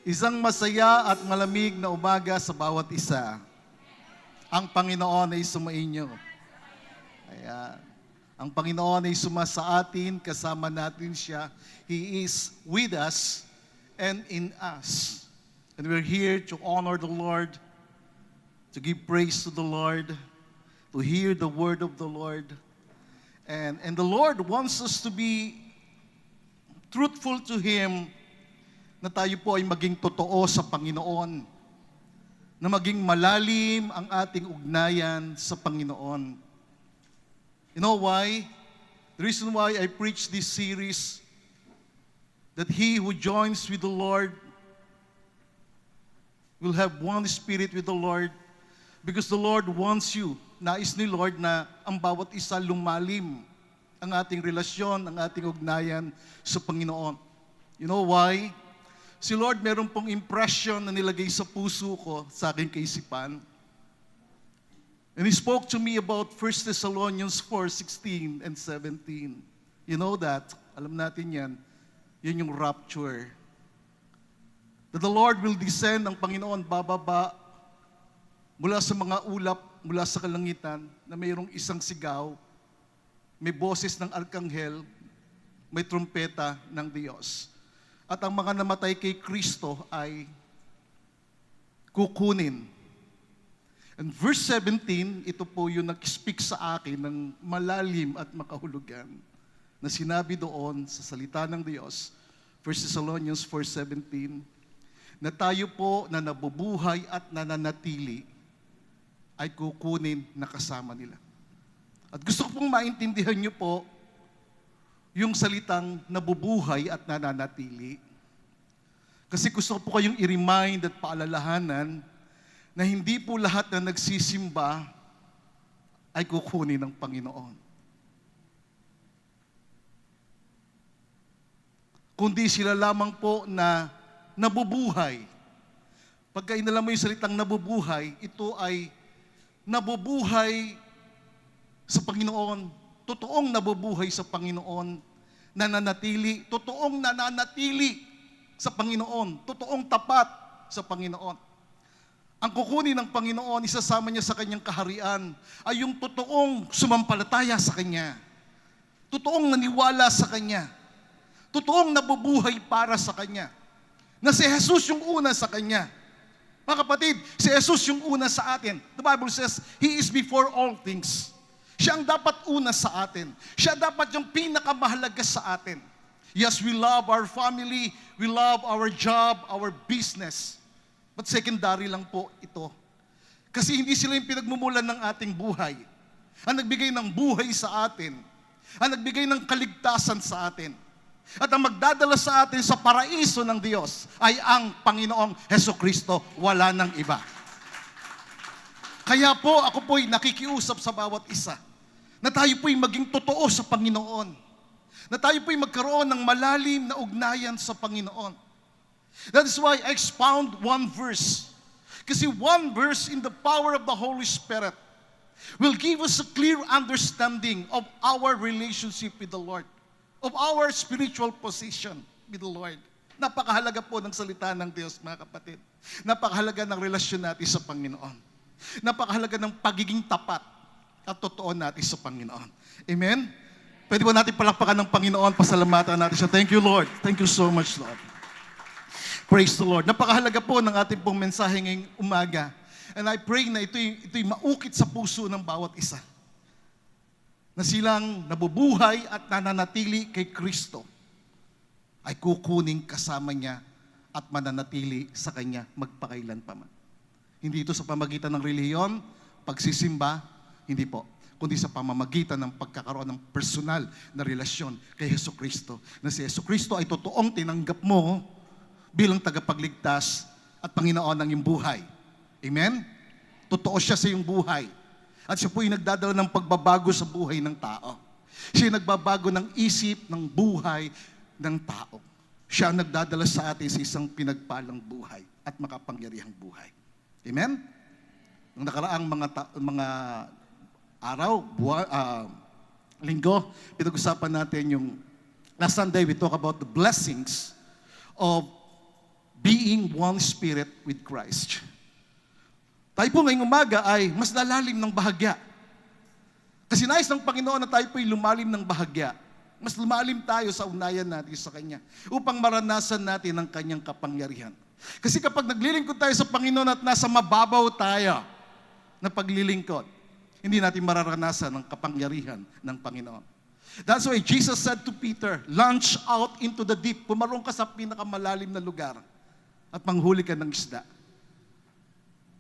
Isang masaya at malamig na umaga sa bawat isa. Ang Panginoon ay sumainyo. Ayan. Ang Panginoon ay suma sa atin, kasama natin siya. He is with us and in us. And we're here to honor the Lord, to give praise to the Lord, to hear the word of the Lord. And the Lord wants us to be truthful to Him, na tayo po ay maging totoo sa Panginoon, na maging malalim ang ating ugnayan sa Panginoon. You know why? The reason why I preach this series, that he who joins with the Lord will have one spirit with the Lord, because the Lord wants you. Nais ni Lord na ang bawat isa lumalim ang ating relasyon, ang ating ugnayan sa Panginoon. You know why? Si Lord meron pong impression na nilagay sa puso ko, sa aking kaisipan. And He spoke to me about 1 Thessalonians 4:16 and 17. You know that? Alam natin yan. Yan yung rapture. That the Lord will descend, ang Panginoon bababa mula sa mga ulap, mula sa kalangitan, na mayroong isang sigaw, may boses ng arkanghel, may trumpeta ng Diyos. At ang mga namatay kay Kristo ay kukunin. And verse 17, ito po yung nag-speak sa akin ng malalim at makahulugan na sinabi doon sa salita ng Diyos, 1 Thessalonians 4:17, na tayo po na nabubuhay at nananatili ay kukunin na kasama nila. At gusto ko pong maintindihan niyo po yung salitang nabubuhay at nananatili. Kasi gusto ko po kayong i-remind at paalalahanan na hindi po lahat na nagsisimba ay kukunin ng Panginoon. Kundi sila lamang po na nabubuhay. Pagka inalam mo yung salitang nabubuhay, ito ay nabubuhay sa Panginoon, totoong nabubuhay sa Panginoon, nananatili, totoong nananatili sa Panginoon, totoong tapat sa Panginoon. Ang kukunin ng Panginoon, isasama niya sa kanyang kaharian, ay yung totoong sumampalataya sa Kanya, totoong naniwala sa Kanya, totoong nabubuhay para sa Kanya, na si Jesus yung una sa Kanya. Mga kapatid, si Jesus yung una sa atin. The Bible says, He is before all things. Siya ang dapat una sa atin. Siya dapat yung pinakamahalaga sa atin. Yes, we love our family, we love our job, our business. But secondary lang po ito. Kasi hindi sila yung pinagmumulan ng ating buhay. Ang nagbigay ng buhay sa atin. Ang nagbigay ng kaligtasan sa atin. At ang magdadala sa atin sa paraiso ng Diyos ay ang Panginoong Hesukristo, wala nang iba. Kaya po ako po'y nakikiusap sa bawat isa na tayo po'y maging totoo sa Panginoon. Na tayo po'y magkaroon ng malalim na ugnayan sa Panginoon. That is why I expound one verse. Kasi one verse in the power of the Holy Spirit will give us a clear understanding of our relationship with the Lord, of our spiritual position with the Lord. Napakahalaga po ng salita ng Diyos, mga kapatid. Napakahalaga ng relasyon natin sa Panginoon. Napakahalaga ng pagiging tapat at totoo natin sa Panginoon. Amen? Pwede ba natin palakpakan ng Panginoon, pasalamatan natin siya. Thank you, Lord. Thank you so much, Lord. Praise the Lord. Napakahalaga po ng ating pong mensahe ngayong umaga. And I pray na ito'y maukit sa puso ng bawat isa. Na silang nabubuhay at nananatili kay Kristo ay kukuning kasama niya at mananatili sa Kanya magpakailan pa man. Hindi ito sa pamagitan ng relihiyon, pagsisimba, hindi po. Kundi sa pamamagitan ng pagkakaroon ng personal na relasyon kay Hesukristo. Na si Hesukristo ay totoong tinanggap mo bilang tagapagligtas at Panginoon ng iyong buhay. Amen? Totoo siya sa iyong buhay. At siya po yung nagdadala ng pagbabago sa buhay ng tao. Siya yung nagbabago ng isip, ng buhay ng tao. Siya ang nagdadala sa atin sa isang pinagpalang buhay at makapangyarihang buhay. Amen? Nung nakaraang mga araw, linggo, pinag-usapan natin yung last Sunday we talk about the blessings of being one spirit with Christ. Tayo po ngayong umaga ay mas lalalim ng bahagya. Kasi nais ng Panginoon na tayo po'y lumalim ng bahagya. Mas lumalim tayo sa ugnayan natin sa Kanya upang maranasan natin ang Kanyang kapangyarihan. Kasi kapag naglilingkod tayo sa Panginoon at nasa mababaw tayo na paglilingkod, hindi natin mararanasan ang kapangyarihan ng Panginoon. That's why Jesus said to Peter, launch out into the deep. Pumarong ka sa pinakamalalim na lugar at manghuli ka ng isda.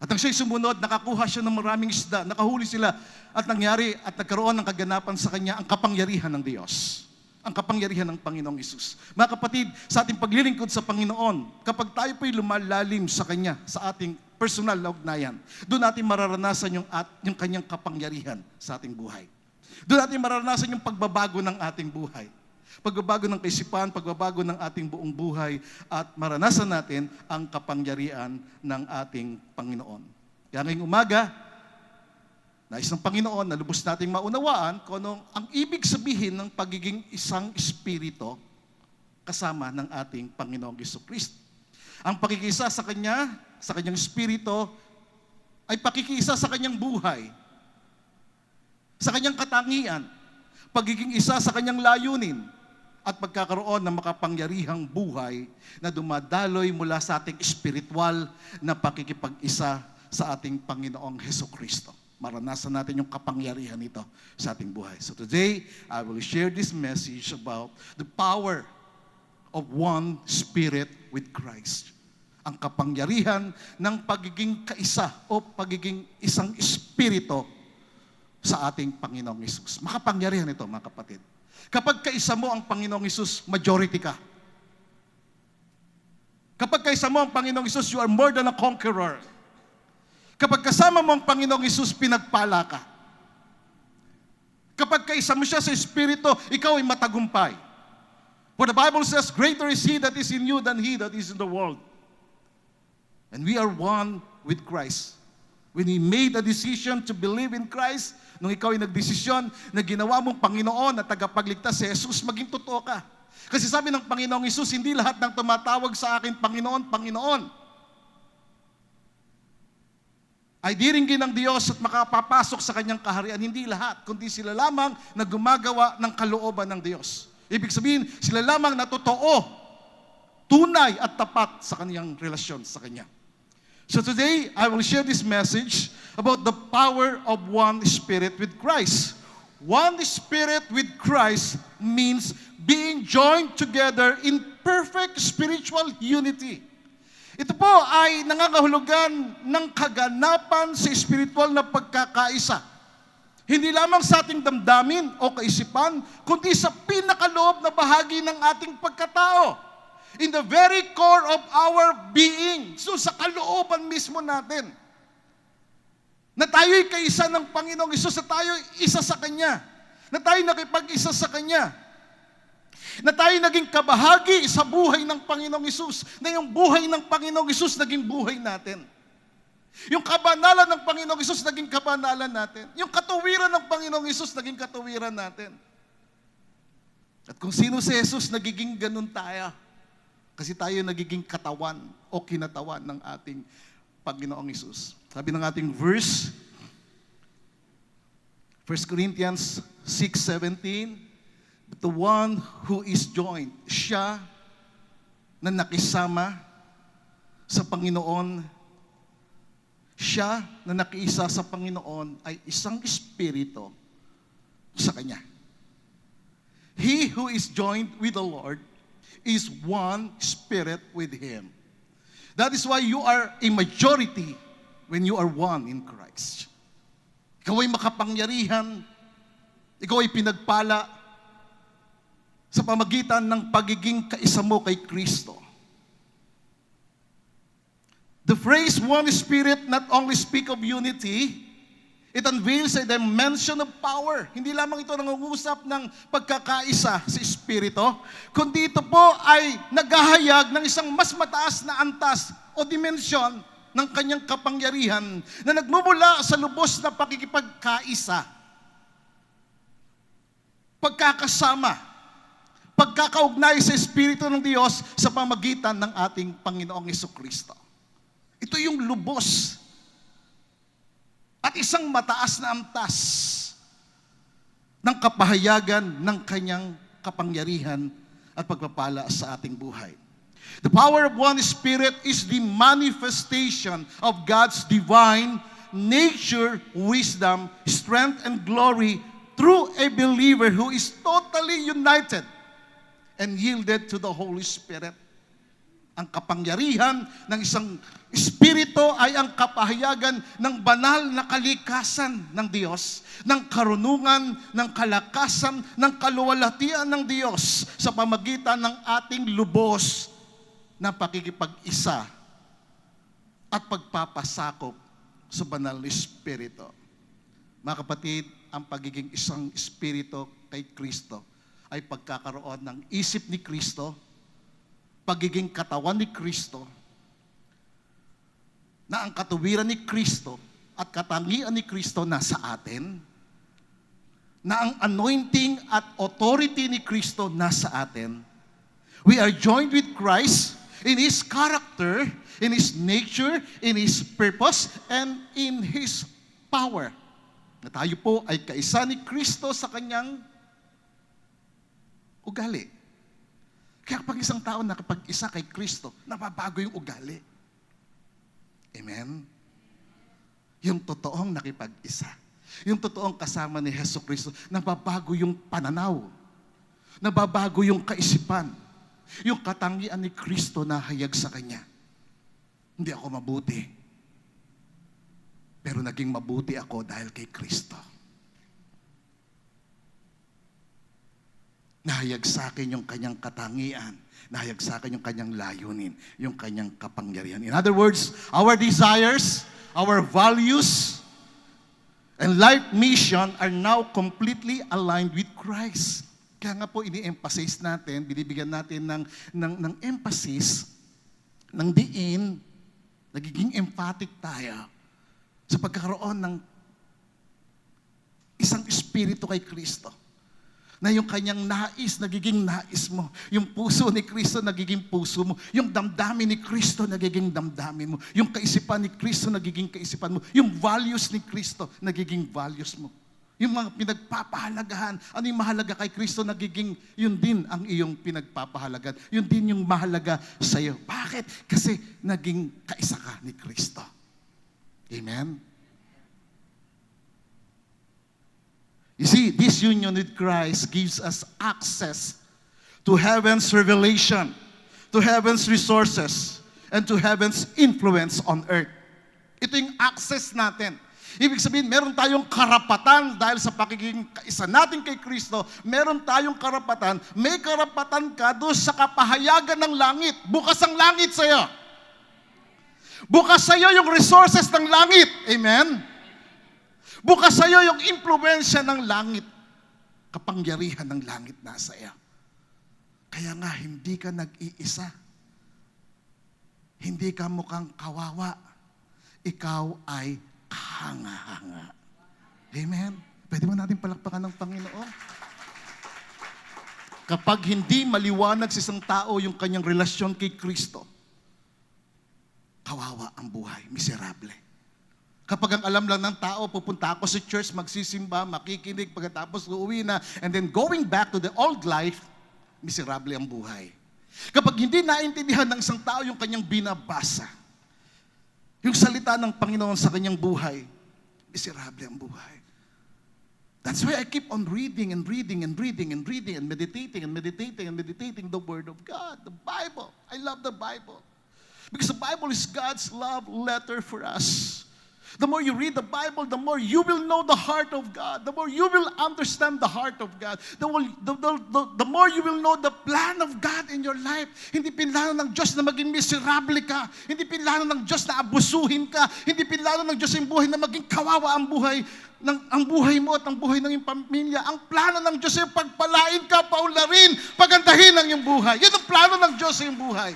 At nang siya'y sumunod, nakakuha siya ng maraming isda, nakahuli sila, at nangyari at nagkaroon ng kaganapan sa kanya ang kapangyarihan ng Diyos. Ang kapangyarihan ng Panginoong Hesus. Mga kapatid, sa ating paglilingkod sa Panginoon, kapag tayo po'y lumalalim sa Kanya, sa ating personal na ugnayan, doon natin mararanasan yung Kanyang kapangyarihan sa ating buhay. Doon natin mararanasan yung pagbabago ng ating buhay. Pagbabago ng kaisipan, pagbabago ng ating buong buhay, at maranasan natin ang kapangyarihan ng ating Panginoon. Kaya ngayong umaga, nais ng Panginoon na lubos nating maunawaan kung anong ang ibig sabihin ng pagiging isang espiritu kasama ng ating Panginoong Jesucristo. Ang pakikisa sa Kanya, sa Kanyang espiritu, ay pakikisa sa Kanyang buhay, sa Kanyang katangian, pagiging isa sa Kanyang layunin, at pagkakaroon ng makapangyarihang buhay na dumadaloy mula sa ating espiritual na pakikipag-isa sa ating Panginoong Jesucristo. Maranasan natin yung kapangyarihan nito sa ating buhay. So today, I will share this message about the power of one spirit with Christ. Ang kapangyarihan ng pagiging kaisa o pagiging isang espiritu sa ating Panginoong Hesus. Makapangyarihan ito, mga kapatid. Kapag kaisa mo ang Panginoong Hesus, majority ka. Kapag kaisa mo ang Panginoong Hesus, you are more than a conqueror. Kapag kasama mo ang Panginoong Hesus, pinagpala ka. Kapag kaisa mo siya sa Espiritu, ikaw ay matagumpay. For the Bible says, greater is He that is in you than he that is in the world. And we are one with Christ. When He made a decision to believe in Christ, nung ikaw ay nagdesisyon na ginawa mong Panginoon at tagapagligtas si Jesus, maging totoo ka. Kasi sabi ng Panginoong Hesus, hindi lahat ng tumatawag sa akin, Panginoon, Panginoon, ay diringgin ng Diyos at makapapasok sa Kanyang kaharian. Hindi lahat, kundi sila lamang na gumagawa ng kalooban ng Diyos. Ibig sabihin, sila lamang na totoo, tunay at tapat sa Kanyang relasyon sa Kanya. So today, I will share this message about the power of one Spirit with Christ. One Spirit with Christ means being joined together in perfect spiritual unity. Ito po ay nangangahulugan ng kaganapan sa espiritual na pagkakaisa. Hindi lamang sa ating damdamin o kaisipan, kundi sa pinakaloob na bahagi ng ating pagkatao. In the very core of our being. So sa kalooban mismo natin. Na tayo'y kaisa ng Panginoong Hesus, na tayo'y isa sa Kanya. Na tayo'y nakipag-isa sa Kanya. Na tayo naging kabahagi sa buhay ng Panginoong Hesus, na yung buhay ng Panginoong Hesus naging buhay natin. Yung kabanalan ng Panginoong Hesus naging kabanalan natin. Yung katuwiran ng Panginoong Hesus naging katuwiran natin. At kung sino si Jesus, nagiging ganun tayo. Kasi tayo nagiging katawan o kinatawan ng ating Panginoong Hesus. Sabi ng ating verse, 1 Corinthians 6:17, the one who is joined, siya na nakisama sa Panginoon, siya na nakiisa sa Panginoon ay isang espiritu sa Kanya. He who is joined with the Lord is one spirit with Him. That is why you are a majority when you are one in Christ. Ikaw ay makapangyarihan, ikaw ay pinagpala, sa pamagitan ng pagiging kaisa mo kay Kristo. The phrase one spirit not only speak of unity, it unveils a dimension of power. Hindi lamang ito nangungusap ng pagkakaisa sa espiritu, kundi ito po ay naghahayag ng isang mas mataas na antas o dimensyon ng Kanyang kapangyarihan na nagmumula sa lubos na pakikipagkaisa, pagkakasama, pagkakaugnay sa Espiritu ng Diyos sa pamagitan ng ating Panginoong Jesucristo. Ito yung lubos at isang mataas na antas ng kapahayagan ng kanyang kapangyarihan at pagpapala sa ating buhay. The power of one Spirit is the manifestation of God's divine nature, wisdom, strength, and glory through a believer who is totally united and yielded to the Holy Spirit. Ang kapangyarihan ng isang Espiritu ay ang kapahayagan ng banal na kalikasan ng Diyos, ng karunungan, ng kalakasan, ng kaluwalhatian ng Diyos sa pamagitan ng ating lubos na pakikipag-isa at pagpapasakop sa banal na Espiritu. Mga kapatid, ang pagiging isang Espiritu kay Kristo ay pagkakaroon ng isip ni Kristo, pagiging katawan ni Kristo, na ang katuwiran ni Kristo at katangian ni Kristo nasa atin, na ang anointing at authority ni Kristo nasa atin. We are joined with Christ in His character, in His nature, in His purpose, and in His power. Na tayo po ay kaisa ni Kristo sa kanyang ugali. Kaya pag isang tao nakapag-isa kay Kristo, nababago yung ugali. Amen? Yung totoong nakipag-isa. Yung totoong kasama ni Hesus Kristo, nababago yung pananaw. Nababago yung kaisipan. Yung katangian ni Kristo na hayag sa Kanya. Hindi ako mabuti. Pero naging mabuti ako dahil kay Kristo. Nahayag sa akin yung Kanyang katangian. Nahayag sa akin yung Kanyang layunin. Yung Kanyang kapangyarihan. In other words, our desires, our values, and life mission are now completely aligned with Christ. Kaya nga po ini-emphasize natin, binibigyan natin ng emphasis, ng diin, nagiging emphatic tayo sa pagkakaroon ng isang espiritu kay Kristo. Na yung kanyang nais, nagiging nais mo. Yung puso ni Kristo, nagiging puso mo. Yung damdamin ni Kristo, nagiging damdamin mo. Yung kaisipan ni Kristo, nagiging kaisipan mo. Yung values ni Kristo, nagiging values mo. Yung mga pinagpapahalagahan, ano yung mahalaga kay Kristo, nagiging yun din ang iyong pinagpapahalagan. Yun din yung mahalaga sa iyo. Bakit? Kasi naging kaisa ka ni Kristo. Amen? You see, this union with Christ gives us access to heaven's revelation, to heaven's resources, and to heaven's influence on earth. Ito yung access natin. Ibig sabihin, meron tayong karapatan dahil sa pakiging kaisa natin kay Kristo, meron tayong karapatan, may karapatan ka doon sa kapahayagan ng langit. Bukas ang langit sa iyo. Bukas sa iyo yung resources ng langit. Amen? Bukas sa iyo yung impluwensya ng langit. Kapangyarihan ng langit nasa iyo. Kaya nga, hindi ka nag-iisa. Hindi ka mukhang kawawa. Ikaw ay kahanga-hanga. Amen? Pwede mo natin palakpakan ng Panginoon. Kapag hindi maliwanag sa isang tao yung kanyang relasyon kay Kristo, kawawa ang buhay, miserable. Kapag ang alam lang ng tao, pupunta ako sa church, magsisimba, makikinig, pagkatapos uuwi na, and then going back to the old life, miserable ang buhay. Kapag hindi naintindihan ng isang tao yung kanyang binabasa, yung salita ng Panginoon sa kanyang buhay, miserable ang buhay. That's why I keep on reading and reading and reading and reading and meditating and meditating and meditating the Word of God, the Bible. I love the Bible. Because the Bible is God's love letter for us. The more you read the Bible, the more you will know the heart of God. The more you will understand the heart of God. The more you will know the plan of God in your life. Hindi pinlano ng Diyos na maging miserable ka. Hindi pinlano ng Diyos na abusuhin ka. Hindi pinlano ng Diyos yung buhay na maging kawawa ang buhay ang buhay mo at ang buhay ng iyong pamilya. Ang plano ng Diyos ay pagpalain ka, paunlarin, pagandahin ang iyong buhay. Yan ang plano ng Diyos sa iyong buhay.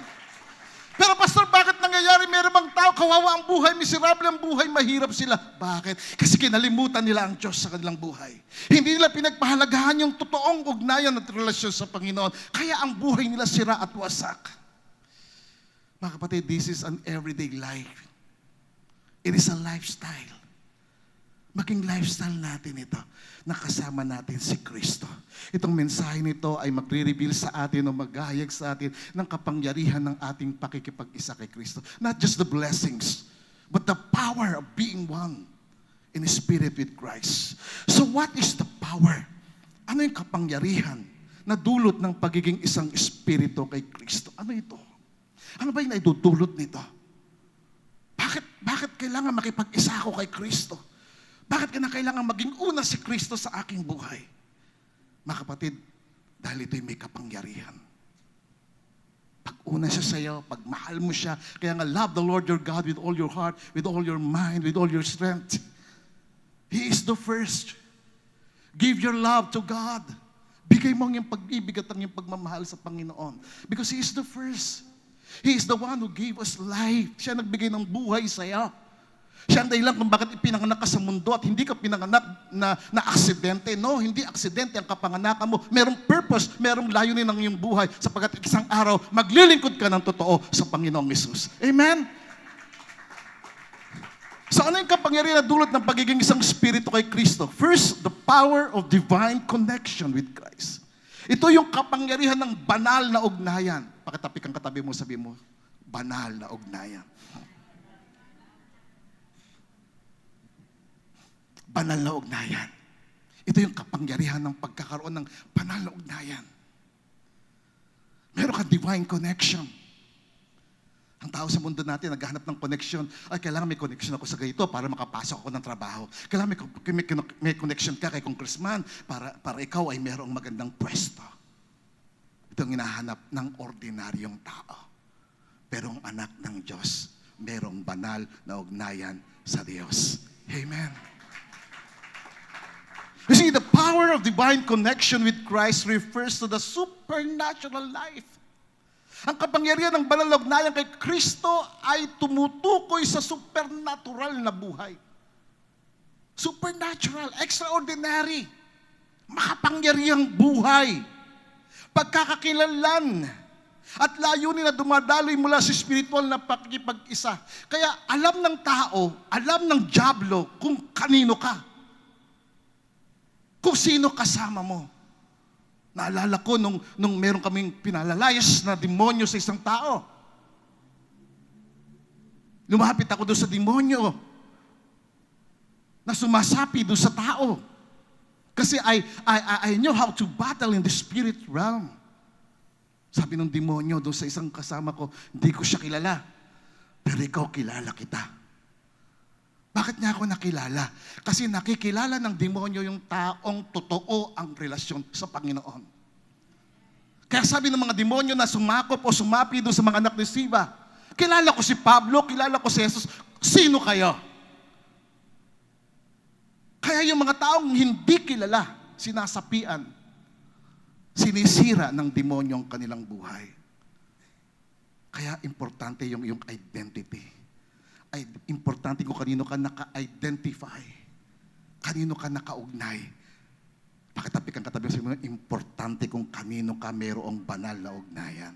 Pero pastor, bakit nangyayari? Meron bang tao, kawawa ang buhay, miserable ang buhay, mahirap sila. Bakit? Kasi kinalimutan nila ang Diyos sa kanilang buhay. Hindi nila pinagpahalagahan yung totoong ugnayan at relasyon sa Panginoon. Kaya ang buhay nila sira at wasak. Mga kapatid, this is an everyday life. It is a lifestyle. Maging lifestyle natin ito. Nakasama natin si Kristo. Itong mensahe nito ay magre-reveal sa atin o maghahayag sa atin ng kapangyarihan ng ating pakikipag-isa kay Kristo. Not just the blessings, but the power of being one in spirit with Christ. So what is the power? Ano yung kapangyarihan na dulot ng pagiging isang espiritu kay Kristo? Ano ito? Ano ba yung naidudulot nito? Bakit kailangan makipag-isa ako kay Kristo? Bakit kailangan maging una si Kristo sa aking buhay? Mga kapatid, dahil ito'y may kapangyarihan. Pag una siya sa iyo, pag mahal mo siya, kaya nga love the Lord your God with all your heart, with all your mind, with all your strength. He is the first. Give your love to God. Bigay mo ang iyong pag-ibig at ang iyong pagmamahal sa Panginoon. Because He is the first. He is the one who gave us life. Siya nagbigay ng buhay sa iyo. Siya ang dahilan kung bakit ipinanganak ka sa mundo at hindi ka pinanganak na aksidente. No, hindi aksidente ang kapanganakan mo. Merong purpose, merong layunin ng iyong buhay sapagkat isang araw maglilingkod ka ng totoo sa Panginoong Hesus. Amen? So ano yung kapangyarihan na dulot ng pagiging isang spirito kay Kristo? First, the power of divine connection with Christ. Ito yung kapangyarihan ng banal na ugnayan. Pakitapi kang katabi mo, sabi mo, banal na ugnayan. Banal na ugnayan. Ito yung kapangyarihan ng pagkakaroon ng banal na ugnayan. Meron kang divine connection. Ang tao sa mundo natin, naghahanap ng connection. Ay, kailangan may connection ako sa ganito para makapasok ako ng trabaho. Kailangan may connection ka kay congressman para ikaw ay merong magandang pwesto. Ito ang hinahanap ng ordinaryong tao. Pero ang anak ng Diyos, merong banal na ugnayan sa Diyos. Amen. You see, the power of divine connection with Christ refers to the supernatural life. Ang kapangyarihan ng banal na ugnayan kay Kristo ay tumutukoy sa supernatural na buhay. Supernatural, extraordinary, makapangyarihang buhay. Pagkakakilanlan at layunin na dumadaloy mula sa spiritual na pakikipag-isa. Kaya alam ng tao, alam ng dyablo kung kanino ka. Kung sino kasama mo. Naalala ko nung meron kaming pinalalayas na demonyo sa isang tao. Lumapit ako doon sa demonyo na sumasapi doon sa tao. Kasi I know how to battle in the spirit realm. Sabi ng demonyo doon sa isang kasama ko, hindi ko siya kilala. Pero ikaw kilala kita. Bakit niya ako nakilala? Kasi nakikilala ng demonyo yung taong totoo ang relasyon sa Panginoon. Kaya sabi ng mga demonyo na sumakop o sumapi doon sa mga anak ni Siva, kilala ko si Pablo, kilala ko si Jesus, sino kayo? Kaya yung mga taong hindi kilala, sinasapian, sinisira ng demonyo ang kanilang buhay. Kaya importante yung iyong identity. Ay importante kung kanino ka naka-identify. Kanino ka nakaugnay. Pakitapi kang katabi sa mga importante kung kanino ka mayroong banal na ugnayan.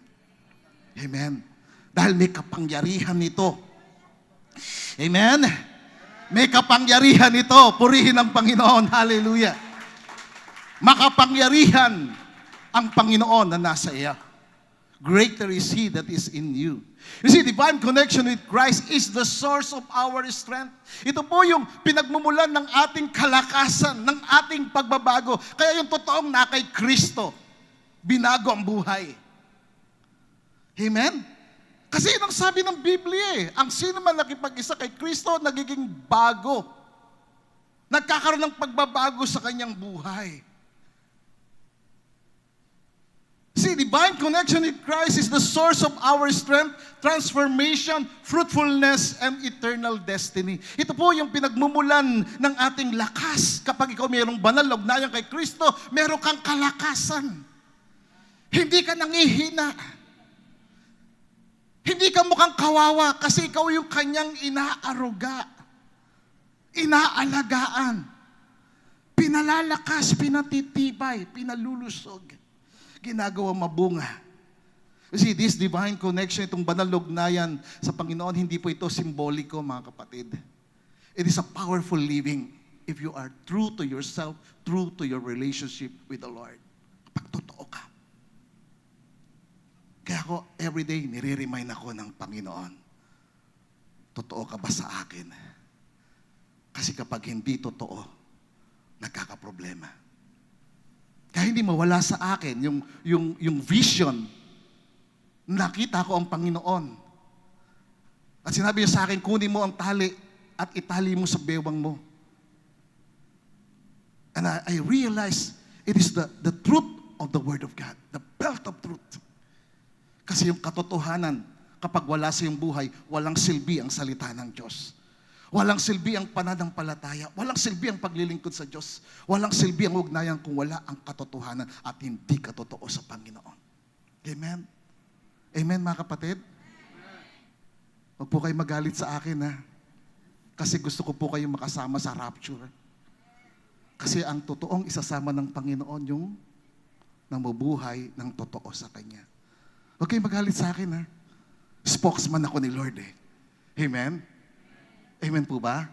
Amen. Dahil may kapangyarihan nito. Amen. May kapangyarihan ito. Purihin ang Panginoon. Hallelujah. Makapangyarihan ang Panginoon na nasa iya. Greater is He that is in you. You see, divine connection with Christ is the source of our strength. Ito po yung pinagmumulan ng ating kalakasan, ng ating pagbabago. Kaya yung totoong na kay Kristo, binago ang buhay. Amen? Kasi yun ang sabi ng Biblia eh. Ang sino man nakipag-isa kay Kristo, nagiging bago. Nagkakaroon ng pagbabago sa kanyang buhay. See, divine connection with Christ is the source of our strength, transformation, fruitfulness, and eternal destiny. Ito po yung pinagmumulan ng ating lakas. Kapag ikaw mayroong banal na ugnayan kay Kristo, mayroong kang kalakasan. Hindi ka nangihina. Hindi ka mukhang kawawa kasi ikaw yung kanyang inaaruga, inaalagaan, pinalalakas, pinatitibay, pinalulusog, ginagawa mabunga. You see, this divine connection, itong banal na ugnayan sa Panginoon, hindi po ito simboliko, mga kapatid. It is a powerful living if you are true to yourself, true to your relationship with the Lord. Kapag totoo ka. Kaya ako, everyday, nire-remind ako ng Panginoon, totoo ka ba sa akin? Kasi kapag hindi totoo, nagkakaproblema. Kaya hindi mawala sa akin yung vision. Nakita ko ang Panginoon. At sinabi niya sa akin, kunin mo ang tali at itali mo sa bewang mo. And I realized it is the truth of the Word of God, the belt of truth. Kasi yung katotohanan, kapag wala sa iyong buhay, walang silbi ang salita ng Diyos. Walang silbi ang pananampalataya. Walang silbi ang paglilingkod sa Diyos. Walang silbi ang ugnayan kung wala ang katotohanan at hindi ka totoo sa Panginoon. Amen? Amen, mga kapatid? Huwag po kayo magalit sa akin, ha? Kasi gusto ko po kayong makasama sa rapture. Kasi ang totoong isasama ng Panginoon yung namubuhay ng totoo sa Kanya. Huwag kayong magalit sa akin, ha? Spokesman ako ni Lord, eh. Amen? Amen po ba?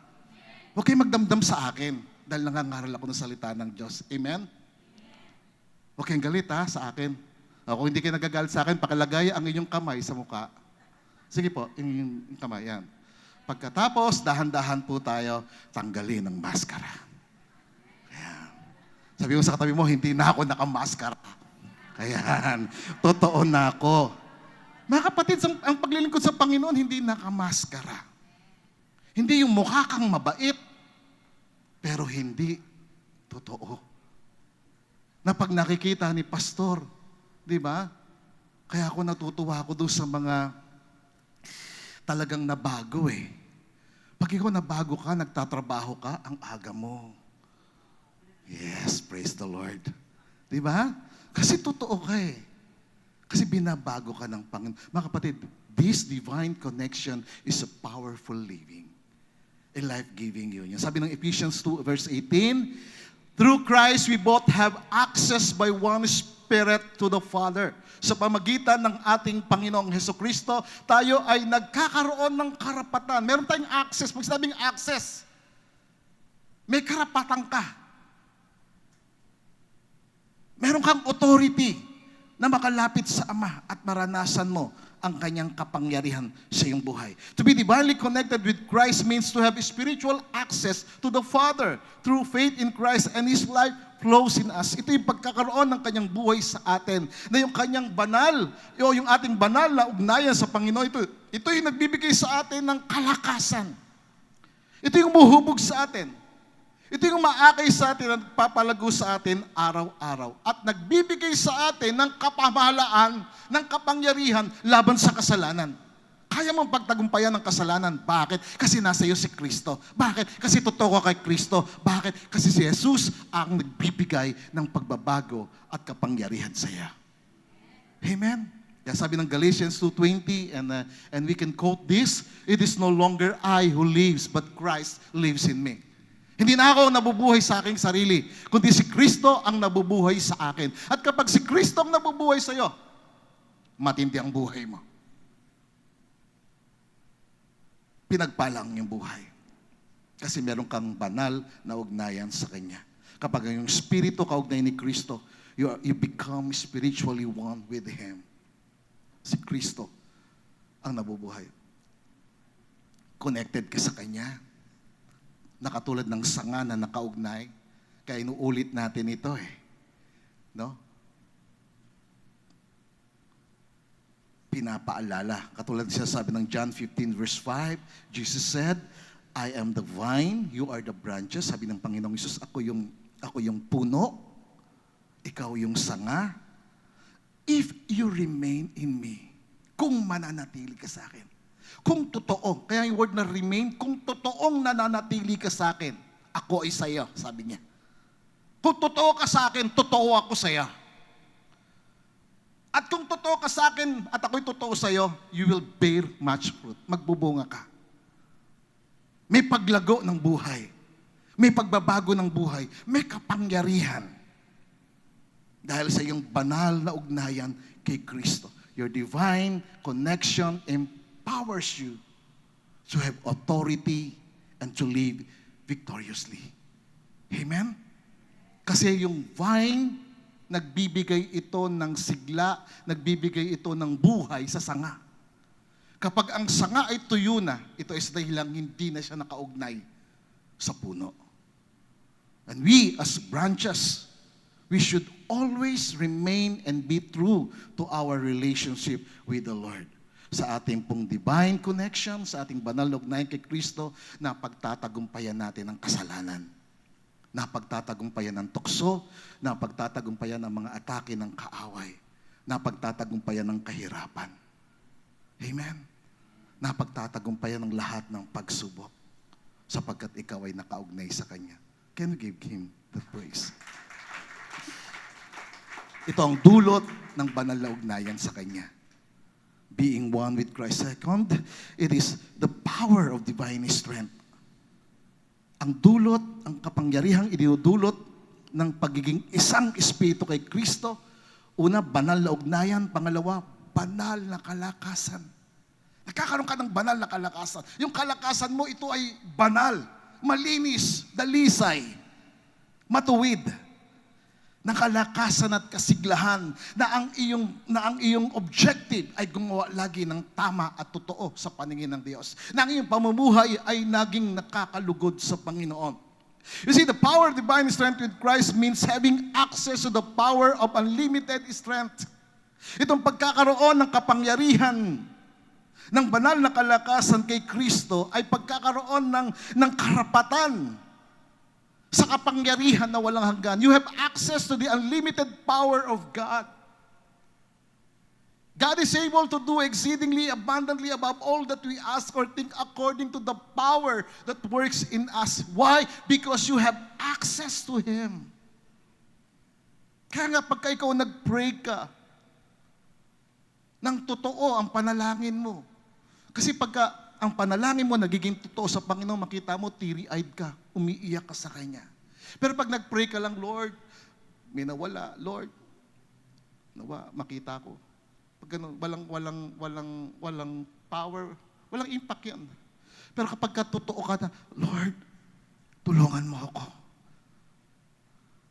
Huwag kayong magdamdam sa akin dahil nangangaral ako ng salita ng Diyos. Amen? Huwag kayong galit, ha, sa akin. Kung hindi kayo nagagalit sa akin, pakilagay ang inyong kamay sa mukha. Sige po, yung kamay, yan. Pagkatapos, dahan-dahan po tayo, tanggalin ang maskara. Ayan. Sabi mo sa katabi mo, hindi na ako nakamaskara. Ayan, totoo na ako. Mga kapatid, ang paglilingkod sa Panginoon, hindi nakamaskara. Hindi yung mukha kang mabait, pero hindi totoo. Na pag nakikita ni pastor, di ba? Kaya ako natutuwa ako doon sa mga talagang nabago eh. Pag ikaw nabago ka, nagtatrabaho ka, ang aga mo. Yes, praise the Lord. Di ba? Kasi totoo ka eh. Kasi binabago ka ng Panginoon. Mga kapatid, this divine connection is a powerful living. A life-giving union. Sabi ng Ephesians 2 verse 18, through Christ we both have access by one Spirit to the Father. Sa pamagitan ng ating Panginoong Hesukristo, tayo ay nagkakaroon ng karapatan. Meron tayong access. Pag sinabing access, may karapatan ka. Meron kang authority na makalapit sa Ama at maranasan mo ang kanyang kapangyarihan sa iyong buhay. To be divinely connected with Christ means to have spiritual access to the Father through faith in Christ, and His life flows in us. Ito yung pagkakaroon ng kanyang buhay sa atin, na yung kanyang banal, yung ating banal na ugnayan sa Panginoon, ito yung nagbibigay sa atin ng kalakasan. Ito yung muhubog sa atin. Ito yung maakay sa atin at papalago sa atin araw-araw. At nagbibigay sa atin ng kapamahalaan, ng kapangyarihan laban sa kasalanan. Kaya mong pagtagumpayan ng kasalanan. Bakit? Kasi nasa iyo si Kristo. Bakit? Kasi totoo ka kay Kristo. Bakit? Kasi si Jesus ang nagbibigay ng pagbabago at kapangyarihan sa iyo. Amen? Kaya sabi ng Galatians 2:20, and we can quote this, it is no longer I who lives, but Christ lives in me. Hindi na ako nabubuhay sa aking sarili, kundi si Kristo ang nabubuhay sa akin. At kapag si Kristo ang nabubuhay sa iyo, matindi ang buhay mo. Pinagpalang yung buhay. Kasi meron kang banal na ugnayan sa Kanya. Kapag yung Espiritu kaugnay ni Kristo, you become spiritually one with Him. Si Kristo ang nabubuhay. Connected ka sa Kanya. Nakatulad ng sanga na nakaugnay. Kaya inuulit natin ito eh. No? Pinapaalala. Katulad siya sabi ng John 15 verse 5, Jesus said, I am the vine, you are the branches. Sabi ng Panginoong Hesus, ako yung puno, ikaw yung sanga. If you remain in me, kung mananatili ka sa akin. Kung totoo, kaya yung word na remain, kung totoong nananatili ka sa akin, ako ay sa iyo, sabi niya. Kung totoo ka sa akin, totoo ako sa iyo. At kung totoo totoo ka sa akin at ako'y totoo sa iyo, you will bear much fruit. Magbubunga ka. May paglago ng buhay. May pagbabago ng buhay. May kapangyarihan. Dahil sa iyong banal na ugnayan kay Kristo. Your divine connection empowers you to have authority and to live victoriously. Amen? Kasi yung vine, nagbibigay ito ng sigla, nagbibigay ito ng buhay sa sanga. Kapag ang sanga ay tuyo na, ito ay dahilang hindi na siya nakaugnay sa puno. And we as branches, we should always remain and be true to our relationship with the Lord. Sa ating pong divine connection, sa ating banal na ugnayan kay Kristo, na pagtatagumpayan natin ang kasalanan. Na pagtatagumpayan ng tukso, na pagtatagumpayan ng mga atake ng kaaway, na pagtatagumpayan ng kahirapan. Amen? Na pagtatagumpayan ng lahat ng pagsubok, sapagkat ikaw ay nakaugnay sa Kanya. Can you give Him the praise? Ito ang dulot ng banal na ugnayan sa Kanya. Being one with Christ. Second, it is the power of divine strength. Ang dulot, ang kapangyarihang idinudulot ng pagiging isang espiritu kay Kristo. Una, banal na ugnayan. Pangalawa, banal na kalakasan. Nagkakaroon ka ng banal na kalakasan. Yung kalakasan mo, ito ay banal, malinis, dalisay, matuwid. Na kalakasan at kasiglahan na ang iyong objective ay gumawa lagi ng tama at totoo sa paningin ng Diyos. Na ang iyong pamumuhay ay naging nakakalugod sa Panginoon. You see, the power of divine strength with Christ means having access to the power of unlimited strength. Itong pagkakaroon ng kapangyarihan ng banal na kalakasan kay Kristo ay pagkakaroon ng karapatan sa kapangyarihan na walang hanggan. You have access to the unlimited power of God. God is able to do exceedingly abundantly above all that we ask or think according to the power that works in us. Why? Because you have access to Him. Kaya nga pagka ikaw nag-pray ka, ng totoo ang panalangin mo. Kasi pagka ang panalangin mo nagiging totoo sa Panginoon, makita mo, teary-eyed ka, umiiyak ka sa Kanya. Pero pag nag-pray ka lang, Lord, may nawala, Lord, makita ko. Pag ganun, walang power, walang impact yan. Pero kapag totoo ka na, Lord, tulungan mo ako.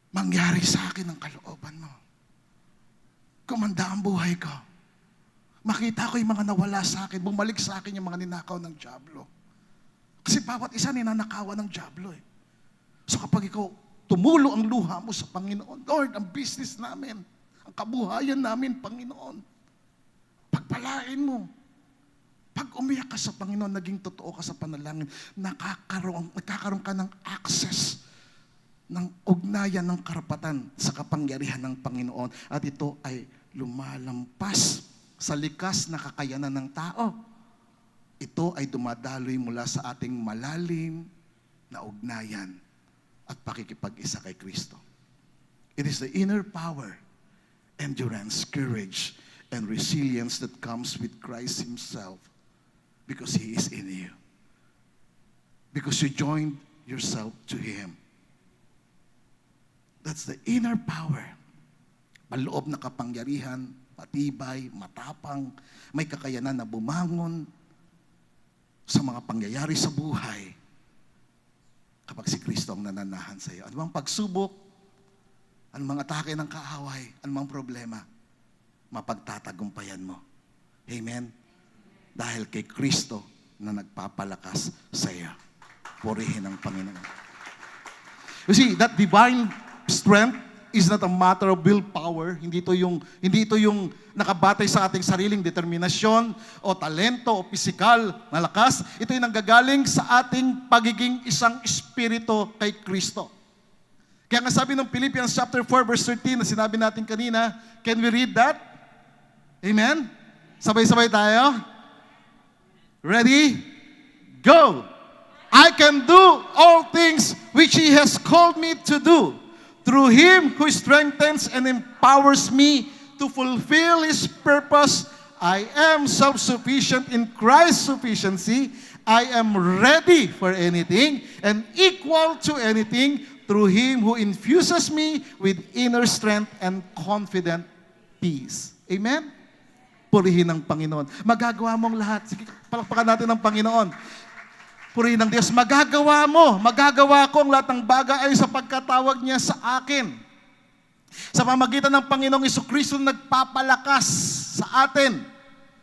Mangyari sa akin ang kalooban mo. Kumanda ang buhay ko. Makita ko yung mga nawala sa akin, bumalik sa akin yung mga ninakaw ng dyablo. Kasi bawat isa ninanakawan ng dyablo eh. So kapag ikaw tumulo ang luha mo sa Panginoon, Lord, ang business namin, ang kabuhayan namin, Panginoon, pagpalain mo. Pag umiyak ka sa Panginoon, naging totoo ka sa panalangin, nagkakaroon ka ng access, ng ugnayan ng karapatan sa kapangyarihan ng Panginoon. At ito ay lumalampas sa likas na kakayanan ng tao. Ito ay dumadaloy mula sa ating malalim na ugnayan at pakikipag-isa kay Kristo. It is the inner power, endurance, courage, and resilience that comes with Christ Himself because He is in you. Because you joined yourself to Him. That's the inner power. Paloob na kapangyarihan, matibay, matapang, may kakayanan na bumangon sa mga pangyayari sa buhay kapag si Kristo ang nananahan sa iyo. Anumang pagsubok, anumang atake ng kaaway, anumang problema, mapagtatagumpayan mo. Amen? Dahil kay Kristo na nagpapalakas sa iyo. Purihin ang Panginoon. You see, that divine strength is not a matter of willpower. Hindi ito yung nakabatay sa ating sariling determinasyon o talento o pisikal na lakas. Ito yung nanggagaling sa ating pagiging isang espiritu kay Kristo. Kaya nga sabi ng Philippians chapter 4 verse 13 na sinabi natin kanina, can we read that? Amen? Sabay-sabay tayo. Ready? Go! I can do all things which He has called me to do, through Him who strengthens and empowers me to fulfill His purpose, I am self-sufficient in Christ's sufficiency. I am ready for anything and equal to anything through Him who infuses me with inner strength and confident peace. Amen? Purihin ng Panginoon. Magagawa mong lahat. Sige, palakpakan natin ng Panginoon. Purihin ng Diyos. Magagawa ko ang lahat ng bagay ay sa pagkatawag niya sa akin. Sa pamagitan ng Panginoong Jesucristo nagpapalakas sa atin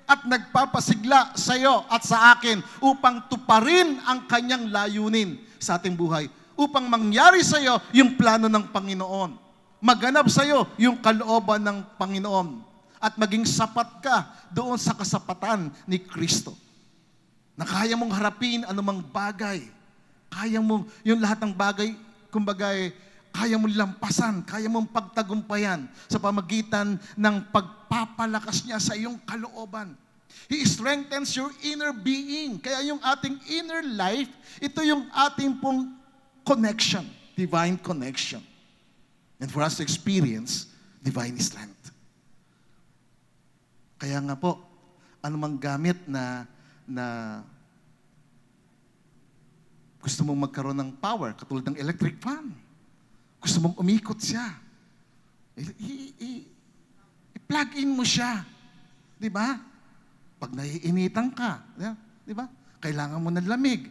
at nagpapasigla sa iyo at sa akin upang tuparin ang kanyang layunin sa ating buhay. Upang mangyari sa iyo yung plano ng Panginoon. Maganap sa iyo yung kalooban ng Panginoon. At maging sapat ka doon sa kasapatan ni Kristo. Na kaya mong harapin anumang bagay. Kaya mong, yung lahat ng bagay, kumbaga, kaya mong lampasan, kaya mong pagtagumpayan sa pamagitan ng pagpapalakas niya sa iyong kalooban. He strengthens your inner being. Kaya yung ating inner life, ito yung ating pong connection, divine connection. And for us to experience divine strength. Kaya nga po, anumang gamit na gusto mong magkaroon ng power, katulad ng electric fan, gusto mong umikot siya, i-plug in mo siya. Di ba? Pag naiinitan ka, di ba? Kailangan mo ng lamig.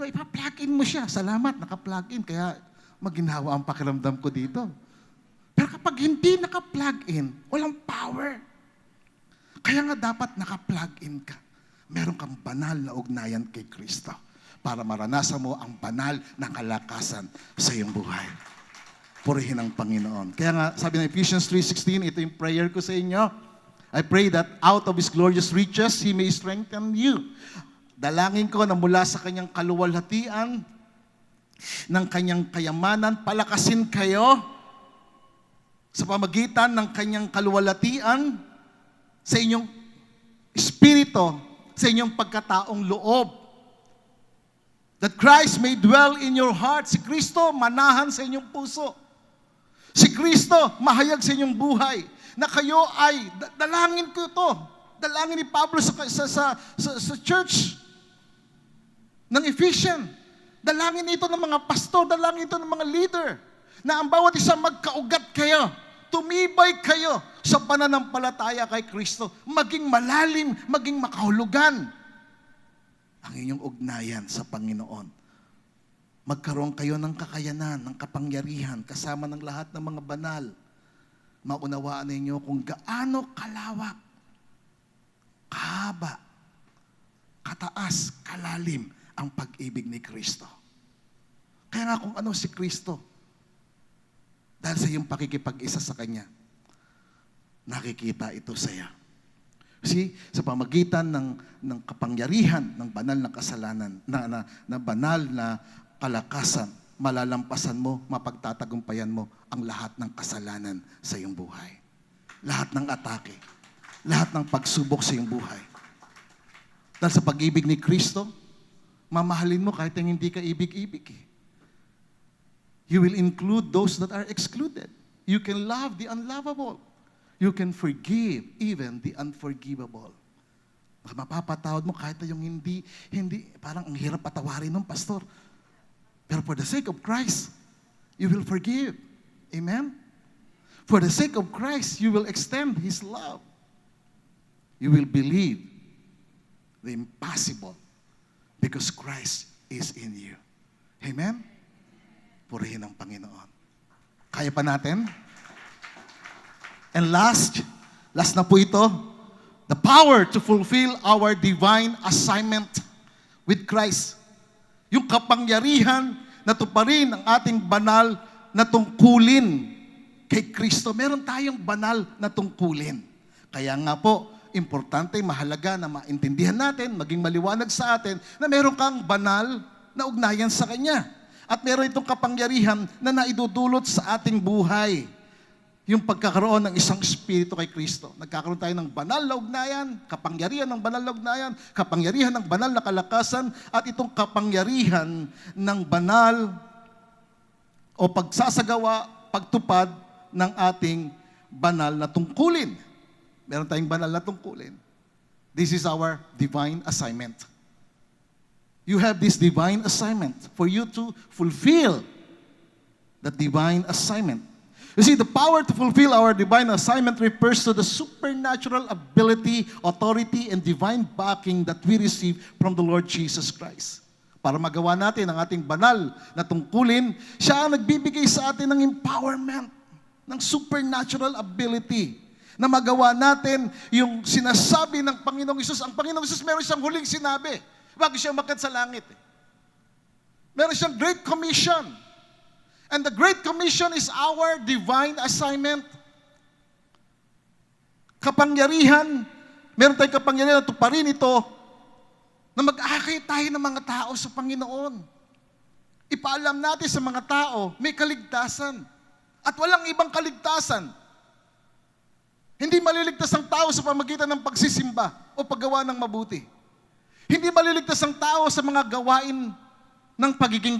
Ipa-plug in mo siya. Salamat, naka-plug in. Kaya maginhawa ang pakiramdam ko dito. Pero kapag hindi naka-plug in, walang power. Kaya nga dapat naka-plug in ka. Meron kang banal na ugnayan kay Kristo para maranasan mo ang banal na kalakasan sa iyong buhay. Purihin ang Panginoon. Kaya nga, sabi ng Ephesians 3:16, ito yung prayer ko sa inyo. I pray that out of His glorious riches, He may strengthen you. Dalangin ko na mula sa kanyang kaluwalhatian, ng kanyang kayamanan, palakasin kayo sa pamagitan ng kanyang kaluwalhatian sa inyong espiritu, sa inyong pagkataong loob. That Christ may dwell in your heart. Si Kristo manahan sa inyong puso. Si Kristo mahayag sa inyong buhay. Na kayo ay, dalangin ko ito. Dalangin ni Pablo sa church ng Ephesians. Dalangin ito ng mga pastor, dalangin ito ng mga leader. Na ang bawat isa magkaugat kayo. Tumibay kayo sa pananampalataya kay Kristo. Maging malalim, maging makahulugan ang inyong ugnayan sa Panginoon. Magkaroon kayo ng kakayanan, ng kapangyarihan, kasama ng lahat ng mga banal. Maunawaan ninyo kung gaano kalawak, kahaba, kataas, kalalim ang pag-ibig ni Kristo. Kaya nga kung ano si Kristo, dahil sa iyong pakikipag-isa sa Kanya, nakikita ito sa iyo. See, sa pamagitan ng kapangyarihan ng banal na kasalanan, na banal na kalakasan, malalampasan mo, mapagtatagumpayan mo ang lahat ng kasalanan sa iyong buhay. Lahat ng atake, lahat ng pagsubok sa iyong buhay. Dahil sa pag-ibig ni Kristo, mamahalin mo kahit hindi ka ibig-ibig. You will include those that are excluded. You can love the unlovable. You can forgive even the unforgivable. Mapapatawad mo kahit na yung hindi, parang ang hirap patawarin ng pastor. Pero for the sake of Christ, you will forgive. Amen? For the sake of Christ, you will extend His love. You will believe the impossible because Christ is in you. Amen? Purihin ang Panginoon. Kaya pa natin? And last na po ito, the power to fulfill our divine assignment with Christ. Yung kapangyarihan na tuparin ang ating banal na tungkulin kay Kristo. Meron tayong banal na tungkulin. Kaya nga po, importante, mahalaga na maintindihan natin, maging maliwanag sa atin, na meron kang banal na ugnayan sa Kanya. At meron itong kapangyarihan na naidudulot sa ating buhay. Yung pagkakaroon ng isang espiritu kay Kristo. Nagkakaroon tayo ng banal na ugnayan, kapangyarihan ng banal na ugnayan, kapangyarihan ng banal na kalakasan, at itong kapangyarihan ng banal o pagsasagawa, pagtupad ng ating banal na tungkulin. Meron tayong banal na tungkulin. This is our divine assignment. You have this divine assignment for you to fulfill the divine assignment. You see, the power to fulfill our divine assignment refers to the supernatural ability, authority, and divine backing that we receive from the Lord Jesus Christ. Para magawa natin ang ating banal na tungkulin, siya ang nagbibigay sa atin ng empowerment, ng supernatural ability na magawa natin yung sinasabi ng Panginoong Hesus. Ang Panginoong Hesus meron siyang huling sinabi bago siya umakyat sa langit. Meron siyang Great Commission. And the Great Commission is our divine assignment. Kapangyarihan, meron tayong kapangyarihan na tuparin ito na mag-akay tayo ng mga tao sa Panginoon. Ipaalam natin sa mga tao, may kaligtasan. At walang ibang kaligtasan. Hindi maliligtas ang tao sa pamagitan ng pagsisimba o paggawa ng mabuti. Hindi maliligtas ang tao sa mga gawain ng pagiging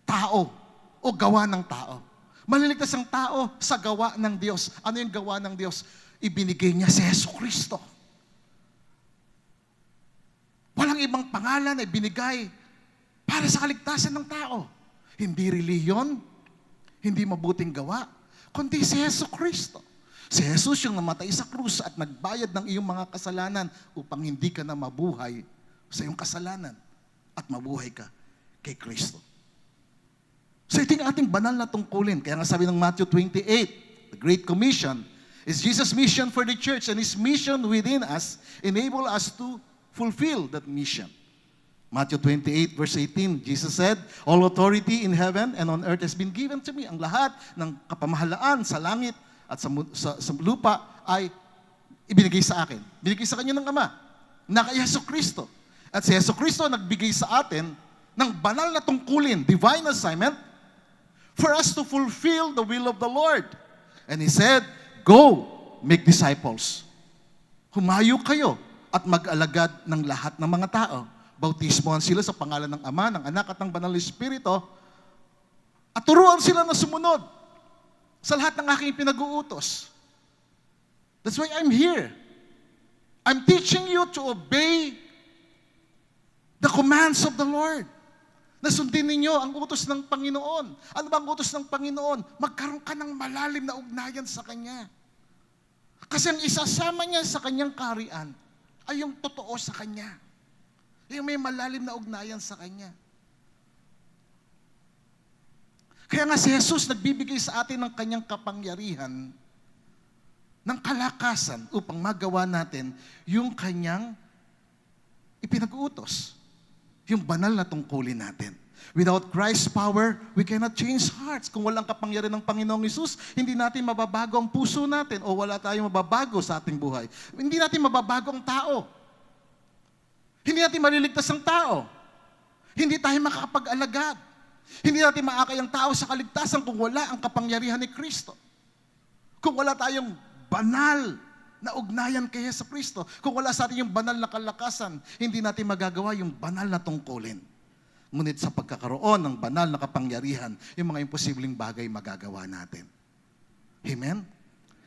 tao o gawa ng tao. Maliligtas ang tao sa gawa ng Diyos. Ano yung gawa ng Diyos? Ibinigay niya si Jesucristo. Walang ibang pangalan na ibinigay para sa kaligtasan ng tao. Hindi reliyon, hindi mabuting gawa, kundi si Jesucristo. Si Jesus yung namatay sa krus at nagbayad ng iyong mga kasalanan upang hindi ka na mabuhay sa iyong kasalanan at mabuhay ka kay Kristo. So ito yung ating banal na tungkulin. Kaya nga sabi ng Matthew 28, the Great Commission is Jesus' mission for the church, and His mission within us enable us to fulfill that mission. Matthew 28 verse 18, Jesus said, "All authority in heaven and on earth has been given to me." Ang lahat ng kapamahalaan sa langit at sa lupa ay ibinigay sa akin. Binigay sa kanya ng Ama, na kay Jesucristo. At si Jesucristo nagbigay sa atin ng banal na tungkulin, divine assignment, for us to fulfill the will of the Lord. And He said, "Go, make disciples." Humayo kayo at mag-alagad ng lahat ng mga tao. Bautismohan sila sa pangalan ng Ama, ng Anak at ng Banal na Espiritu. At turuan sila na sumunod sa lahat ng aking pinag-uutos. That's why I'm here. I'm teaching you to obey the commands of the Lord. Na sundin ninyo ang utos ng Panginoon. Ano ba ang utos ng Panginoon? Magkaroon ka ng malalim na ugnayan sa Kanya. Kasi ang isasama niya sa Kanyang kaharian ay yung totoo sa Kanya. Yung may malalim na ugnayan sa Kanya. Kaya nga si Jesus nagbibigay sa atin ng Kanyang kapangyarihan, ng kalakasan upang magawa natin yung Kanyang ipinag-uutos. Yung banal na tungkulin natin. Without Christ's power, we cannot change hearts. Kung walang kapangyarihan ng Panginoong Hesus, hindi natin mababago ang puso natin o wala tayong mababago sa ating buhay. Hindi natin mababago ang tao. Hindi natin maliligtas ang tao. Hindi tayo makakapag-alagad. Hindi natin maakay ang tao sa kaligtasan kung wala ang kapangyarihan ni Kristo. Kung wala tayong banal na ugnayan kay Jesucristo. Kung wala sa atin yung banal na kalakasan, hindi natin magagawa yung banal na tungkulin. Ngunit sa pagkakaroon ng banal na kapangyarihan, yung mga imposibleng bagay magagawa natin. Amen?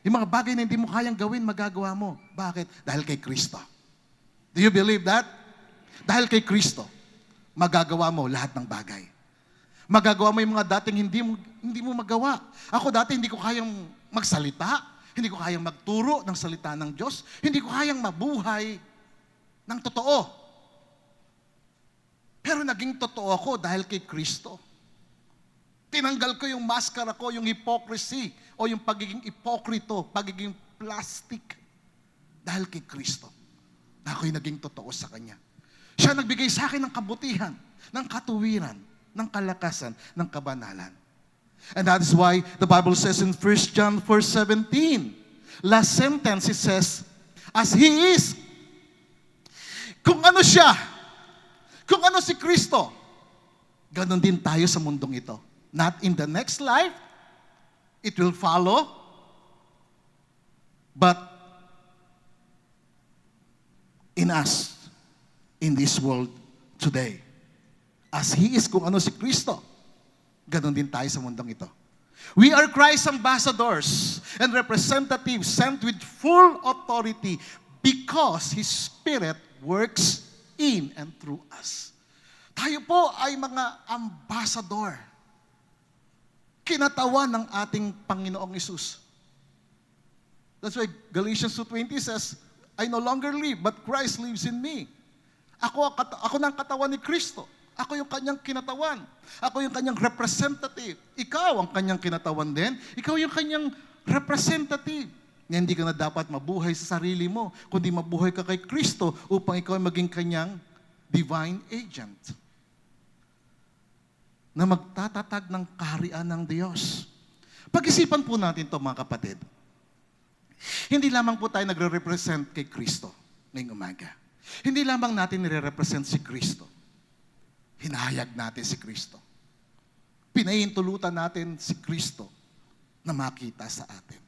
Yung mga bagay na hindi mo kayang gawin, magagawa mo. Bakit? Dahil kay Kristo. Do you believe that? Dahil kay Kristo, magagawa mo lahat ng bagay. Magagawa mo yung mga dating hindi mo magawa. Ako dati hindi ko kayang magsalita, hindi ko kayang magturo ng salita ng Diyos, hindi ko kayang mabuhay ng totoo. Pero naging totoo ako dahil kay Kristo. Tinanggal ko yung maskara ko, yung hypocrisy, o yung pagiging ipokrito, pagiging plastic, dahil kay Kristo. Na ako'y naging totoo sa Kanya. Siya nagbigay sa akin ng kabutihan, ng katuwiran, ng kalakasan, ng kabanalan. And that is why the Bible says in 1 John 4:17, last sentence it says, as He is, kung ano siya, kung ano si Kristo, ganon din tayo sa mundong ito. Not in the next life, it will follow, but in us, in this world today. As He is, kung ano si Kristo, ganon din tayo sa mundong ito. We are Christ's ambassadors. and representative sent with full authority because His Spirit works in and through us. Tayo po ay mga ambassador. Kinatawan ng ating Panginoong Hesus. That's why Galatians 2:20 says, I no longer live, but Christ lives in me. Ako ng katawan ni Kristo. Ako yung kanyang kinatawan. Ako yung kanyang representative. Ikaw ang kanyang kinatawan din. Ikaw yung kanyang representative. Na hindi ka na dapat mabuhay sa sarili mo, kundi mabuhay ka kay Kristo upang ikaw ay maging kanyang divine agent na magtatatag ng kaharian ng Diyos. Pag-isipan po natin ito, mga kapatid. Hindi lamang po tayo nagre-represent kay Kristo ngayong umaga. Hindi lamang natin nire-represent si Kristo. Hinahayag natin si Kristo. Pinahintulutan natin si Kristo na makita sa atin.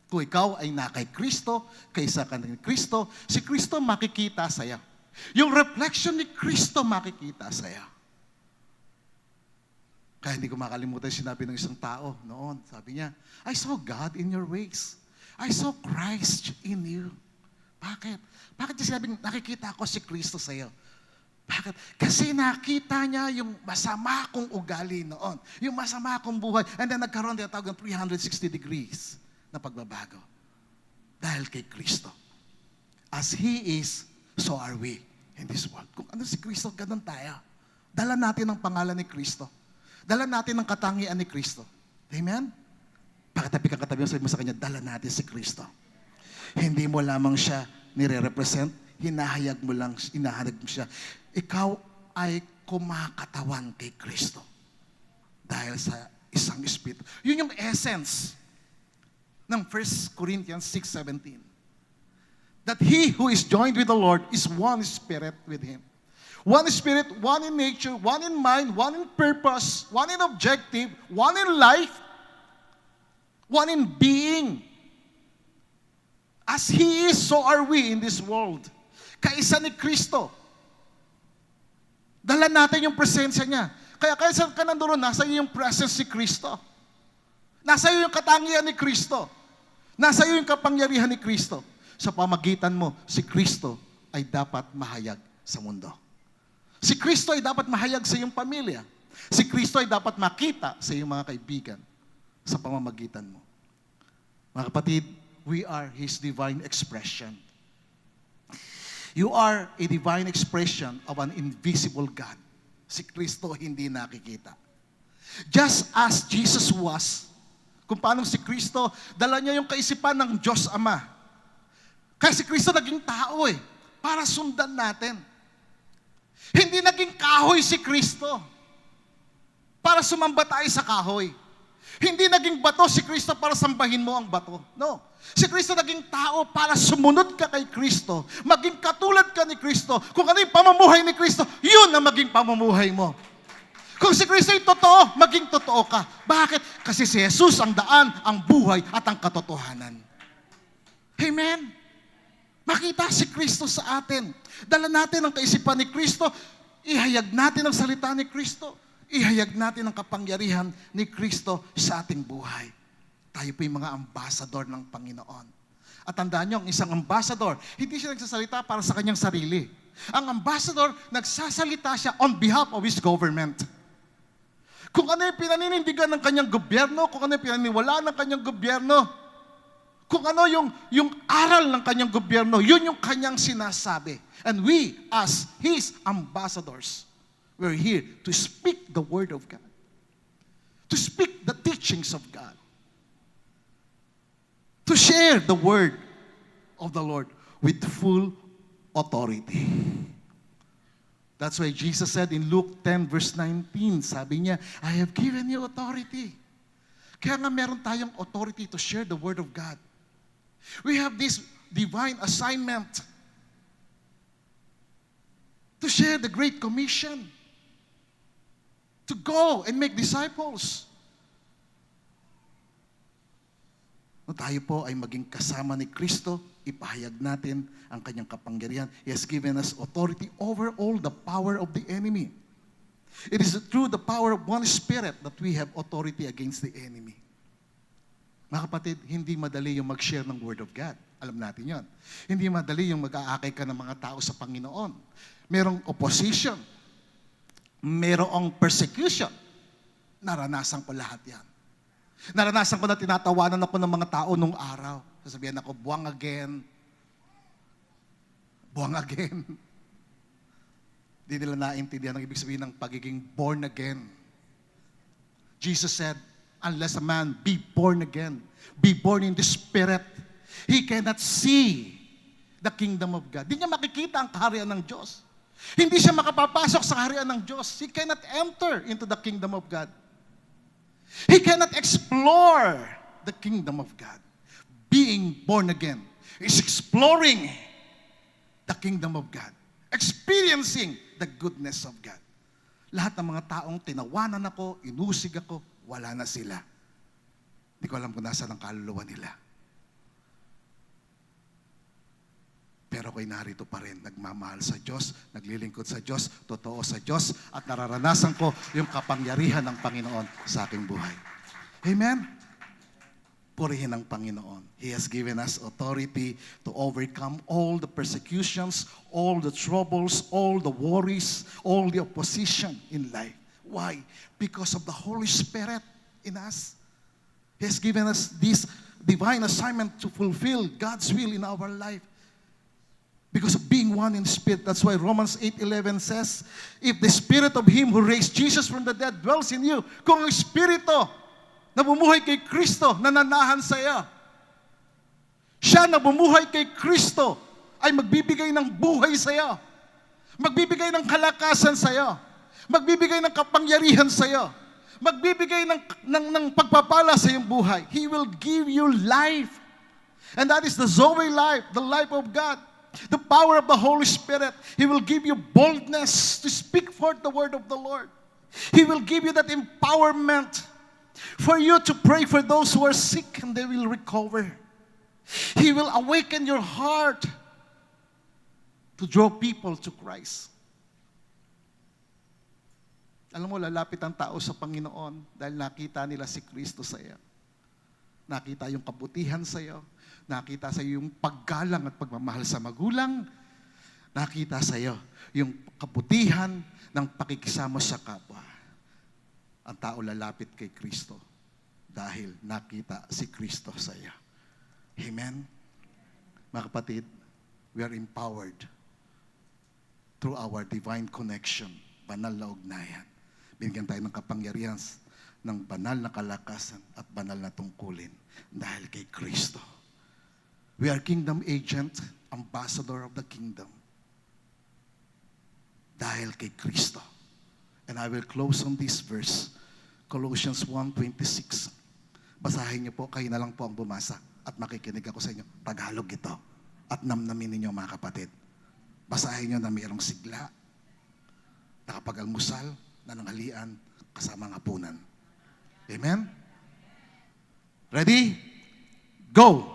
Kung ikaw ay na kay Kristo, kaysa ka ni Kristo, si Kristo makikita sa'yo. Yung reflection ni Kristo makikita sa'yo. Kaya hindi ko makalimutan sinabi ng isang tao noon. Sabi niya, I saw God in your ways. I saw Christ in you. Bakit? Bakit niya sinabing, nakikita ko si Kristo sa'yo? Bakit? Kasi nakita niya yung masama kong ugali noon. Yung masama kong buhay. And then nagkaroon din tawag ng 360 degrees na pagbabago. Dahil kay Kristo. As He is, so are we in this world. Kung ano si Kristo, ganun tayo. Dala natin ang pangalan ni Kristo. Dala natin ang katangian ni Kristo. Amen? Pakatabi ka katabi mo, sabi mo sa Kanya, dala natin si Kristo. Hindi mo lamang siya nire-represent, hinahayag mo siya. Ikaw ay kumakatawan kay Kristo. Dahil sa isang Espiritu. Yun yung essence ng 1 Corinthians 6:17. That he who is joined with the Lord is one Spirit with Him. One Spirit, one in nature, one in mind, one in purpose, one in objective, one in life, one in being. As He is, so are we in this world. Kaisa ni Kristo. Dala natin yung presensya niya. Kaya saan ka nandoon, nasa iyo yung presence ni Kristo. Nasa iyo yung katangian ni Kristo. Nasa iyo yung kapangyarihan ni Kristo. Sa pamagitan mo, si Kristo ay dapat mahayag sa mundo. Si Kristo ay dapat mahayag sa iyong pamilya. Si Kristo ay dapat makita sa iyong mga kaibigan sa pamamagitan mo. Mga kapatid, we are His divine expression. You are a divine expression of an invisible God. Si Kristo hindi nakikita. Just as Jesus was, kung paano si Kristo, dala niya yung kaisipan ng Diyos Ama. Kaya si Kristo naging tao para sundan natin. Hindi naging kahoy si Kristo para sumamba tayo sa kahoy. Hindi naging bato si Kristo para sambahin mo ang bato. No. Si Kristo naging tao para sumunod ka kay Kristo. Maging katulad ka ni Kristo. Kung ano yung pamumuhay ni Kristo, yun ang maging pamumuhay mo. Kung si Kristo ay totoo, maging totoo ka. Bakit? Kasi si Jesus ang daan, ang buhay, at ang katotohanan. Amen? Makita si Kristo sa atin. Dala natin ang kaisipan ni Kristo. Ihayag natin ang salita ni Kristo. Ihayag natin ang kapangyarihan ni Kristo sa ating buhay. Tayo po yung mga ambassador ng Panginoon. At tandaan nyo, ang isang ambassador, hindi siya nagsasalita para sa kanyang sarili. Ang ambassador, nagsasalita siya on behalf of his government. Kung ano yung pinaninindigan ng kanyang gobyerno, kung ano yung pinaniniwalaan ng kanyang gobyerno, kung ano yung aral ng kanyang gobyerno, yun yung kanyang sinasabi. And we, as His ambassadors, we're here to speak the Word of God. To speak the teachings of God. To share the Word of the Lord with full authority. That's why Jesus said in Luke 10 verse 19, sabi niya, I have given you authority. Kaya nga meron tayong authority to share the Word of God. We have this divine assignment to share the Great Commission, to go and make disciples. No, tayo po ay maging kasama ni Kristo, ipahayag natin ang kanyang kapangyarihan. He has given us authority over all the power of the enemy. It is through the power of one Spirit that we have authority against the enemy. Mga kapatid, hindi madali yung mag-share ng Word of God. Alam natin yon. Hindi madali yung mag-aakay ka ng mga tao sa Panginoon. Merong opposition. Merong persecution. Naranasan ko lahat yan. Naranasan ko na tinatawanan ako ng mga tao nung araw. Sasabihan ako, buwang again. Buwang again. Di nila naintindihan ang ibig sabihin ng pagiging born again. Jesus said, unless a man be born again, be born in the Spirit, he cannot see the kingdom of God. Di niya makikita ang kaharian ng Diyos. Hindi siya makapapasok sa kaharian ng Diyos. He cannot enter into the kingdom of God. He cannot explore the kingdom of God. Being born again is exploring the kingdom of God. Experiencing the goodness of God. Lahat ng mga taong tinawanan ako, inusig ako, wala na sila. Hindi ko alam kung nasaan ang kaluluwa nila. Pero ako'y narito pa rin, nagmamahal sa Diyos, naglilingkod sa Diyos, totoo sa Diyos, at nararanasan ko yung kapangyarihan ng Panginoon sa aking buhay. Amen? Purihin ang Panginoon. He has given us authority to overcome all the persecutions, all the troubles, all the worries, all the opposition in life. Why? Because of the Holy Spirit in us. He has given us this divine assignment to fulfill God's will in our life. Because of being one in spirit. That's why Romans 8:11 says, if the spirit of Him who raised Jesus from the dead dwells in you, kung ang Espiritu na bumuhay kay Kristo, nananahan sa iyo, siya na bumuhay kay Kristo ay magbibigay ng buhay sa iyo, magbibigay ng kalakasan sa iyo, magbibigay ng kapangyarihan sa iyo, magbibigay ng pagpapala sa iyong buhay. He will give you life. And that is the Zoe life, the life of God. The power of the Holy Spirit. He will give you boldness to speak forth the word of the Lord. He will give you that empowerment for you to pray for those who are sick and they will recover. He will awaken your heart to draw people to Christ. Alam mo, lalapit ang tao sa Panginoon dahil nakita nila si Kristo sa iyo. Nakita yung kabutihan sa iyo. Nakita sa iyo yung paggalang at pagmamahal sa magulang. Nakita sa iyo yung kabutihan ng pakikisama sa kapwa. Ang tao lalapit kay Kristo dahil nakita si Kristo sa iyo. Amen? Mga kapatid, we are empowered through our divine connection, banal na ugnayan. Binigyan tayo ng kapangyarihan, ng banal na kalakasan at banal na tungkulin dahil kay Kristo. We are kingdom agent, ambassador of the kingdom. Dahil kay Kristo. And I will close on this verse, Colossians 1:26. Basahin niyo po, kayo na lang po ang bumasa. At makikinig ako sa inyo. Tagalog ito. At namnamin ninyo mga kapatid. Basahin niyo na mayroong sigla, nakapag-almusal, nananghalian, kasama ng hapunan. Amen? Ready? Go!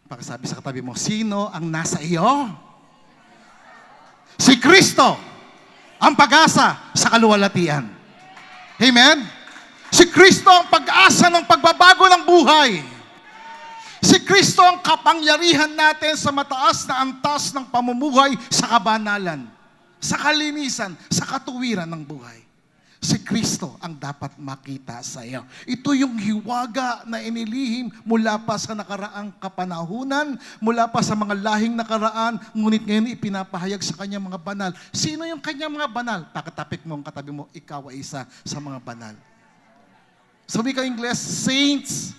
Pakisabi sa katabi mo, sino ang nasa iyo? Si Kristo, ang pag-asa sa kaluwalhatian. Amen? Si Kristo ang pag-asa ng pagbabago ng buhay. Si Kristo ang kapangyarihan natin sa mataas na antas ng pamumuhay sa kabanalan, sa kalinisan, sa katuwiran ng buhay. Si Kristo ang dapat makita sa iyo. Ito yung hiwaga na inilihim mula pa sa nakaraang kapanahunan, mula pa sa mga lahing nakaraan, ngunit ngayon ipinapahayag sa kanyang mga banal. Sino yung kanyang mga banal? Pakatapik mo ang katabi mo, ikaw ay isa sa mga banal. Sabi ka Ingles, saints.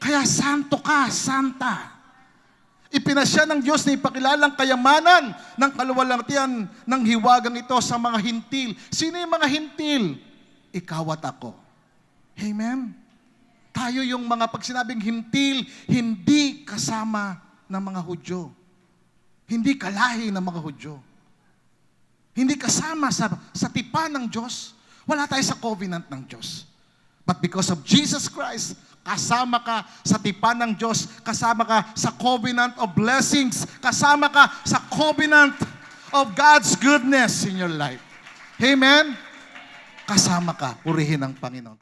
Kaya santo ka, santa. Ipinasya ng Diyos na ipakilalang kayamanan ng kaluwalhatian ng hiwagang ito sa mga hintil. Sino yung mga hintil? Ikaw at ako. Amen? Tayo yung mga pag sinabing hintil, hindi kasama ng mga Hudyo. Hindi kalahi ng mga Hudyo. Hindi kasama sa tipan ng Diyos. Wala tayo sa covenant ng Diyos. But because of Jesus Christ, kasama ka sa tipan ng Diyos, kasama ka sa covenant of blessings, kasama ka sa covenant of God's goodness in your life. Amen? Kasama ka, purihin ang Panginoon.